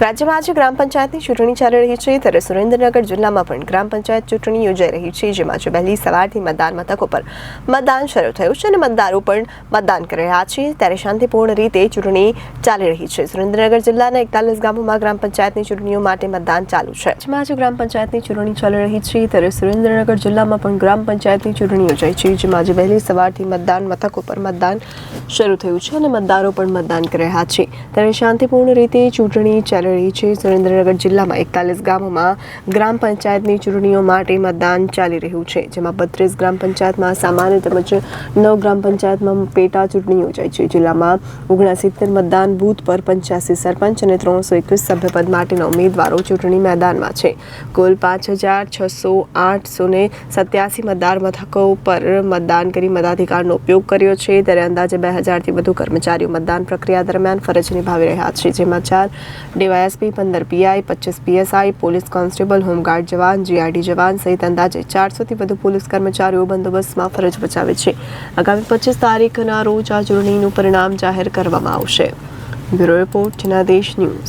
રાજ્યમાં આજે ગ્રામ પંચાયતની ચૂંટણી ચાલી રહી છે ત્યારે સુરેન્દ્રનગર જિલ્લામાં પણ ગ્રામ પંચાયત ચૂંટણી યોજાઈ રહી છે, જેમાં આજે વહેલી સવારથી મતદાન મથકો પર મતદાન શરૂ થયું છે અને મતદારો પણ મતદાન કરી રહ્યા છે ત્યારે શાંતિપૂર્ણ રીતે ચૂંટણી ચાલી રહી છે। સુરેન્દ્રનગર જિલ્લાના 41 ગામોમાં ગ્રામ પંચાયતની ચૂંટણીઓ માટે મતદાન ચાલુ છે। રાજ્યમાં આજે ગ્રામ પંચાયતની ચૂંટણી ચાલી રહી છે ત્યારે સુરેન્દ્રનગર જિલ્લામાં પણ ગ્રામ પંચાયતની ચૂંટણી યોજાઈ છે, જેમાં આજે વહેલી સવારથી મતદાન મથકો પર મતદાન શરૂ થયું છે અને મતદારો પણ મતદાન કરી રહ્યા છે ત્યારે શાંતિપૂર્ણ રીતે ચૂંટણી ચાલી રહી છે। સુરેન્દ્રનગર જિલ્લામાં 41 ગામોમાં ગ્રામ પંચાયતની ચૂંટણીઓ માટે મતદાન ચાલી રહ્યું છે, જેમાં 32 ગ્રામ પંચાયતમાં સામાન્ય તેમજ 9 ગ્રામ પંચાયતમાં પેટા ચૂંટણી યોજાઈ છે। જિલ્લામાં 69 મતદાન બૂથ પર 85 સરપંચ અને 321 સભ્યપદ માટેના ઉમેદવારો ચૂંટણી મેદાનમાં છે। કુલ 56,887 મતદાર મથકો પર મતદાન કરી મતાધિકારનો ઉપયોગ કર્યો છે ત્યારે અંદાજે 2000થી વધુ કર્મચારીઓ મતદાન પ્રક્રિયા દરમિયાન ફરજ નિભાવી રહ્યા છે, જેમાં 4 DYSP, 15 PI, 25 PSI, police constable, home guard જવાન, જીઆરડી જવાન સહિત અંદાજે 400થી વધુ પોલીસ કર્મચારીઓ બંદોબસ્તમાં ફરજ બજાવે છે। આગામી 25 તારીખના રોજ આ ચૂંટણીનું પરિણામ જાહેર કરવામાં આવશે। Bureau report Janadesh news.